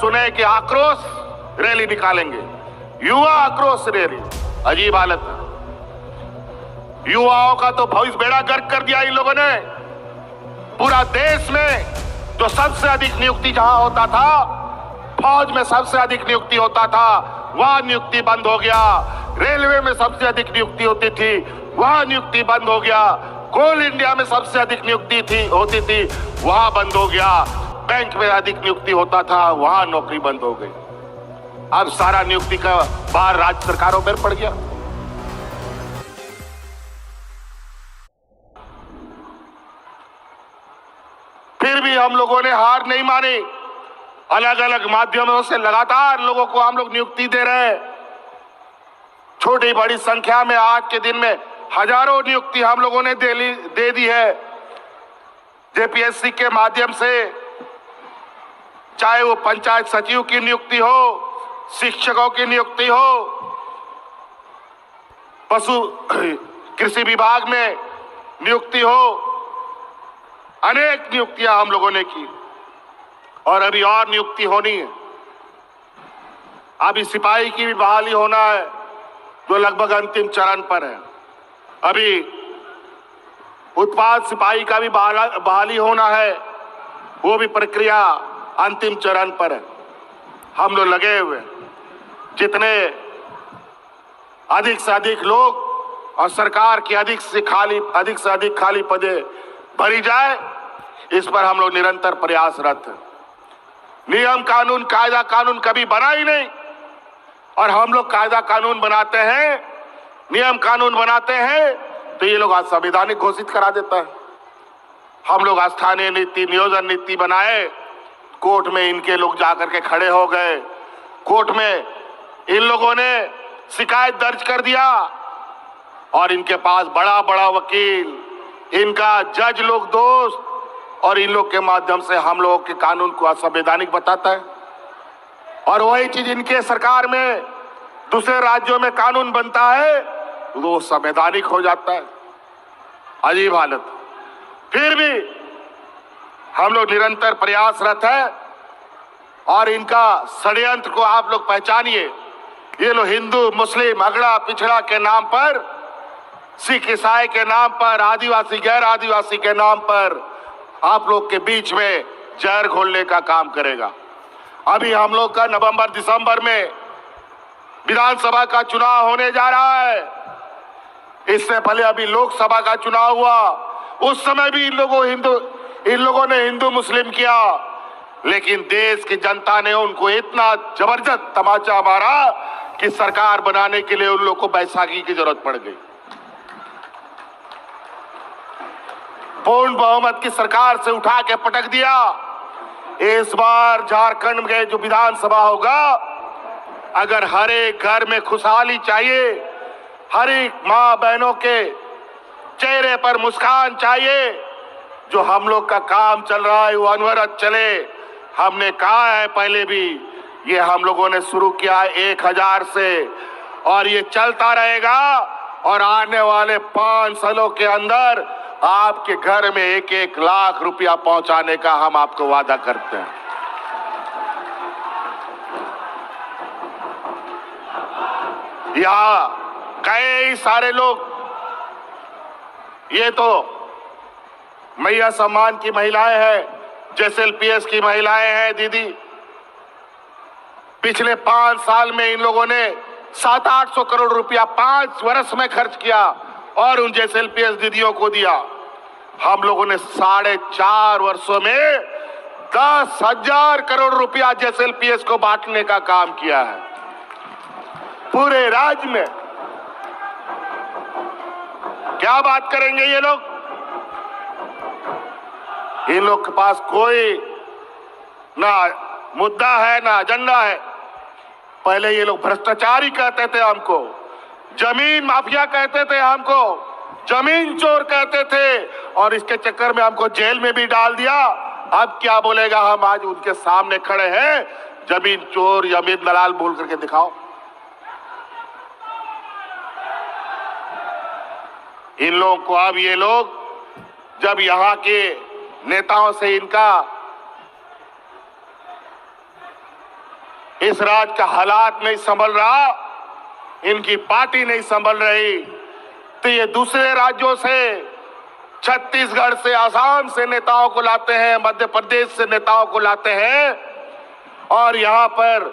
सुने कि आक्रोश रैली निकालेंगे, युवा आक्रोश रैली। अजीब हालत है। युवाओं का तो भविष्य बेड़ा गर्क कर दिया इन लोगों ने। पूरा देश में जो सबसे अधिक नियुक्ति जहां होता था, फौज में सबसे अधिक नियुक्ति होता था, वहां नियुक्ति बंद हो गया। रेलवे में सबसे अधिक नियुक्ति होती थी, वहां नियुक्ति बंद हो गया। कोल इंडिया में सबसे अधिक नियुक्ति होती थी, वहां बंद हो गया। बैंक में अधिक नियुक्ति होता था, वहां नौकरी बंद हो गई। अब सारा नियुक्ति का भार राज्य सरकारों पर पड़ गया। फिर भी हम लोगों ने हार नहीं मानी। अलग अलग माध्यमों से लगातार लोगों को हम लोग नियुक्ति दे रहे हैं। छोटी बड़ी संख्या में आज के दिन में हजारों नियुक्ति हम लोगों ने दे दी है जेपीएससी के माध्यम से। चाहे वो पंचायत सचिव की नियुक्ति हो, शिक्षकों की नियुक्ति हो, पशु कृषि विभाग में नियुक्ति हो, अनेक नियुक्तियां हम लोगों ने की और अभी और नियुक्ति होनी है। अभी सिपाही की भी बहाली होना है, जो लगभग अंतिम चरण पर है। अभी उत्पाद सिपाही का भी बहाली होना है, वो भी प्रक्रिया अंतिम चरण पर है। हम लोग लगे हुए, जितने अधिक से अधिक लोग और सरकार की अधिक से अधिक खाली पदे भरी जाए, इस पर हम लोग निरंतर प्रयासरत हैं। नियम कानून कायदा कानून कभी बना ही नहीं, और हम लोग कायदा कानून बनाते हैं, नियम कानून बनाते हैं तो ये लोग असंवैधानिक घोषित करा देता है। हम लोग स्थानीय नीति नियोजन नीति बनाए, कोर्ट में इनके लोग जाकर के खड़े हो गए। कोर्ट में इन लोगों ने शिकायत दर्ज कर दिया और इनके पास बड़ा बड़ा वकील, इनका जज लोग दोस्त, और इन लोग के माध्यम से हम लोगों के कानून को असंवैधानिक बताता है। और वही चीज इनके सरकार में दूसरे राज्यों में कानून बनता है तो वो संवैधानिक हो जाता है। अजीब हालत। फिर भी हम लोग निरंतर प्रयासरत है और इनका षड्यंत्र को आप लोग पहचानिए। ये लोग हिंदू मुस्लिम अगड़ा पिछड़ा के नाम पर, सिख ईसाई के नाम पर, आदिवासी गैर आदिवासी के नाम पर आप लोग के बीच में जहर घोलने का काम करेगा। अभी हम लोग का नवंबर दिसंबर में विधानसभा का चुनाव होने जा रहा है। इससे पहले अभी लोकसभा का चुनाव हुआ, उस समय भी इन लोगों ने हिंदू मुस्लिम किया, लेकिन देश की जनता ने उनको इतना जबरदस्त तमाचा मारा कि सरकार बनाने के लिए उन लोग को बैसाखी की जरूरत पड़ गई। पूर्ण बहुमत की सरकार से उठा के पटक दिया। इस बार झारखंड में जो विधानसभा होगा, अगर हर एक घर में खुशहाली चाहिए, हर एक माँ बहनों के चेहरे पर मुस्कान चाहिए, जो हम लोग का काम चल रहा है वो अनवरत चले। हमने कहा है पहले भी, ये हम लोगों ने शुरू किया है 1000 से और ये चलता रहेगा। और आने वाले 5 सालों के अंदर आपके घर में 1-1 लाख रुपया पहुंचाने का हम आपको वादा करते हैं। यहां कई सारे लोग, ये तो मैया सम्मान की महिलाएं हैं, जेएसएलपीएस की महिलाएं हैं दीदी। पिछले 5 साल में इन लोगों ने 700-800 करोड़ रुपया 5 वर्ष में खर्च किया और उन जेएसएलपीएस दीदियों को दिया। हम लोगों ने 4.5 वर्षों में 10,000 करोड़ रुपया जेएसएलपीएस को बांटने का काम किया है पूरे राज्य में। क्या बात करेंगे ये लोग? इन लोग के पास कोई ना मुद्दा है ना एजेंडा है। पहले ये लोग भ्रष्टाचारी कहते थे हमको, जमीन माफिया कहते थे हमको, जमीन चोर कहते थे, और इसके चक्कर में हमको जेल में भी डाल दिया। अब क्या बोलेगा? हम आज उनके सामने खड़े हैं, जमीन चोर जमीन दलाल बोल करके दिखाओ। इन लोगों को अब ये लोग जब यहाँ के नेताओं से इनका इस राज्य का हालात नहीं संभल रहा, इनकी पार्टी नहीं संभल रही, तो ये दूसरे राज्यों से, छत्तीसगढ़ से, असम से नेताओं को लाते हैं, मध्य प्रदेश से नेताओं को लाते हैं और यहां पर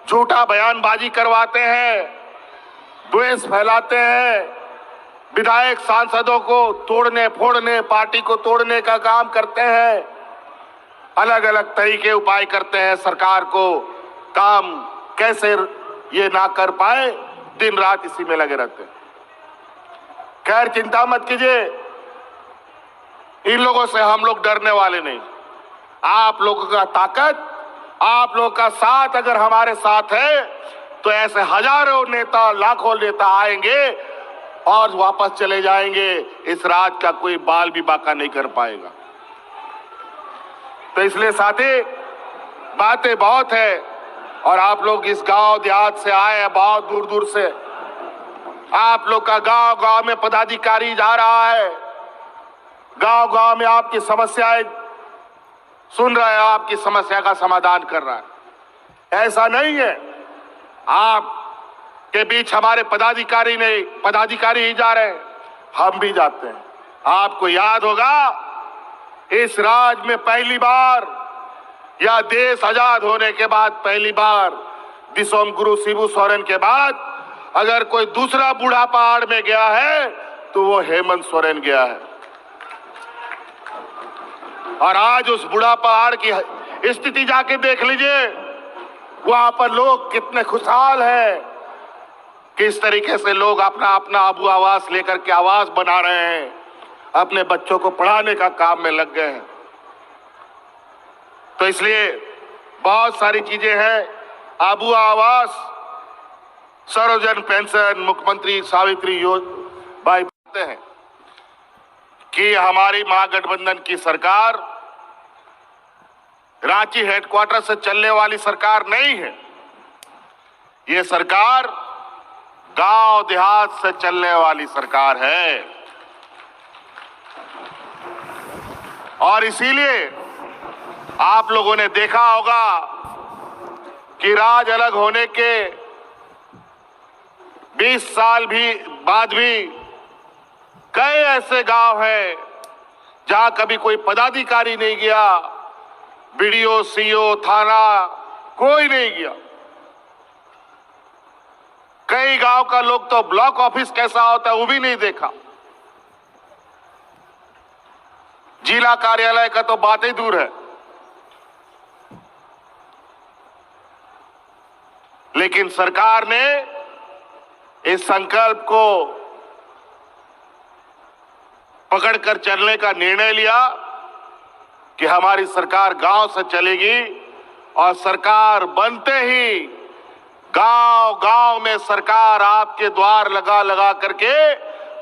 झूठा बयानबाजी करवाते हैं, द्वेष फैलाते हैं, विधायक सांसदों को तोड़ने फोड़ने, पार्टी को तोड़ने का काम करते हैं, अलग अलग तरीके उपाय करते हैं सरकार को काम कैसे ये ना कर पाए, दिन रात इसी में लगे रहते हैं। खैर चिंता मत कीजिए, इन लोगों से हम लोग डरने वाले नहीं। आप लोगों का ताकत, आप लोगों का साथ अगर हमारे साथ है तो ऐसे हजारों नेता, लाखों नेता आएंगे और वापस चले जाएंगे, इस राज्य का कोई बाल भी बाका नहीं कर पाएगा। तो इसलिए साथी, बातें बहुत है और आप लोग इस गांव देहात से आए हैं, बहुत दूर दूर से। आप लोग का गांव गांव में पदाधिकारी जा रहा है, गांव गांव में आपकी समस्याएं सुन रहा है, आपकी समस्या का समाधान कर रहा है। ऐसा नहीं है आप के बीच हमारे पदाधिकारी ही जा रहे हैं, हम भी जाते हैं। आपको याद होगा, इस राज्य में पहली बार या देश आजाद होने के बाद पहली बार दिसोम गुरु शिबू सोरेन के बाद अगर कोई दूसरा बूढ़ा पहाड़ में गया है तो वो हेमंत सोरेन गया है। और आज उस बूढ़ा पहाड़ की स्थिति जाके देख लीजिए, वहां पर लोग कितने खुशहाल हैं, किस तरीके से लोग अपना अपना आबू आवास लेकर के आवास बना रहे हैं, अपने बच्चों को पढ़ाने का काम में लग गए हैं। तो इसलिए बहुत सारी चीजें हैं, आबू आवास, सर्वजन पेंशन, मुख्यमंत्री सावित्री योजना कहते हैं कि हमारी महागठबंधन की सरकार रांची हेडक्वार्टर से चलने वाली सरकार नहीं है। ये सरकार गांव देहात से चलने वाली सरकार है और इसीलिए आप लोगों ने देखा होगा कि राज्य अलग होने के 20 साल भी बाद भी कई ऐसे गांव हैं जहां कभी कोई पदाधिकारी नहीं गया, बीडीओ, सीओ, थाना कोई नहीं गया। कई गांव का लोग तो ब्लॉक ऑफिस कैसा होता है वो भी नहीं देखा, जिला कार्यालय का तो बात ही दूर है। लेकिन सरकार ने इस संकल्प को पकड़कर चलने का निर्णय लिया कि हमारी सरकार गांव से चलेगी और सरकार बनते ही गांव गांव में सरकार आपके द्वार लगा लगा करके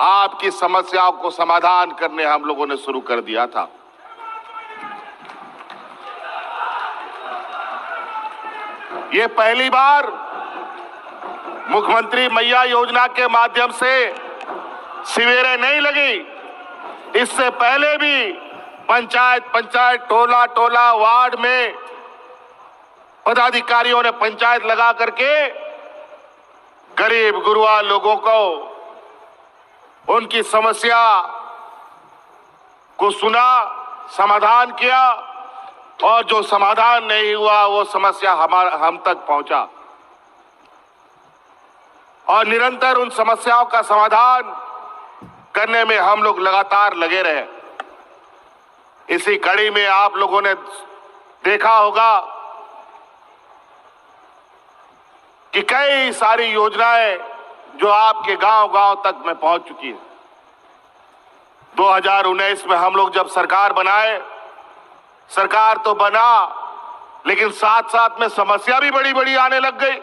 आपकी समस्याओं को समाधान करने हम लोगों ने शुरू कर दिया था। ये पहली बार मुख्यमंत्री मैया योजना के माध्यम से शिविरें नहीं लगी, इससे पहले भी पंचायत टोला टोला वार्ड में पदाधिकारियों ने पंचायत लगा करके गरीब गुरुआ लोगों को उनकी समस्या को सुना, समाधान किया और जो समाधान नहीं हुआ वो समस्या हम तक पहुंचा और निरंतर उन समस्याओं का समाधान करने में हम लोग लगातार लगे रहे। इसी कड़ी में आप लोगों ने देखा होगा कि कई सारी योजनाएं जो आपके गांव गांव तक में पहुंच चुकी है। 2019 में हम लोग जब सरकार बनाए, सरकार तो बना लेकिन साथ साथ में समस्या भी बड़ी बड़ी आने लग गई।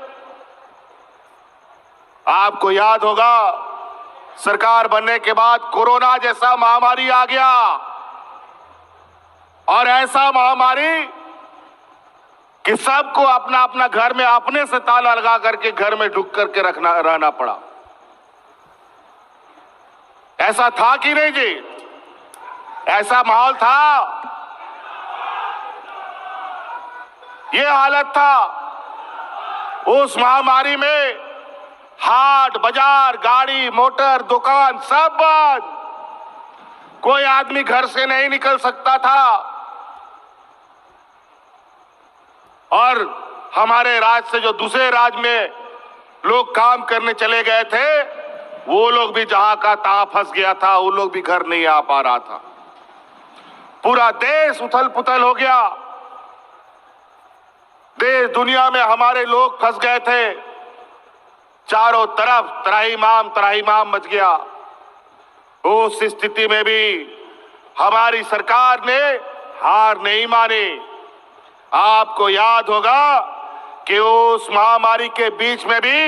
आपको याद होगा, सरकार बनने के बाद कोरोना जैसा महामारी आ गया और ऐसा महामारी कि सबको अपना अपना घर में अपने से ताला लगा करके घर में ढुक करके रहना पड़ा। ऐसा था कि नहीं जी? ऐसा माहौल था, ये हालत था उस महामारी में हाट बाजार, गाड़ी मोटर, दुकान सब बंद। कोई आदमी घर से नहीं निकल सकता था और हमारे राज्य से जो दूसरे राज्य में लोग काम करने चले गए थे, वो लोग भी जहां का तहां फंस गया था, वो लोग भी घर नहीं आ पा रहा था। पूरा देश उथल पुथल हो गया। देश दुनिया में हमारे लोग फंस गए थे। चारों तरफ त्राहिमाम मच गया। उस स्थिति में भी हमारी सरकार ने हार नहीं मानी। आपको याद होगा कि उस महामारी के बीच में भी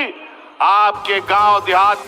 आपके गांव देहात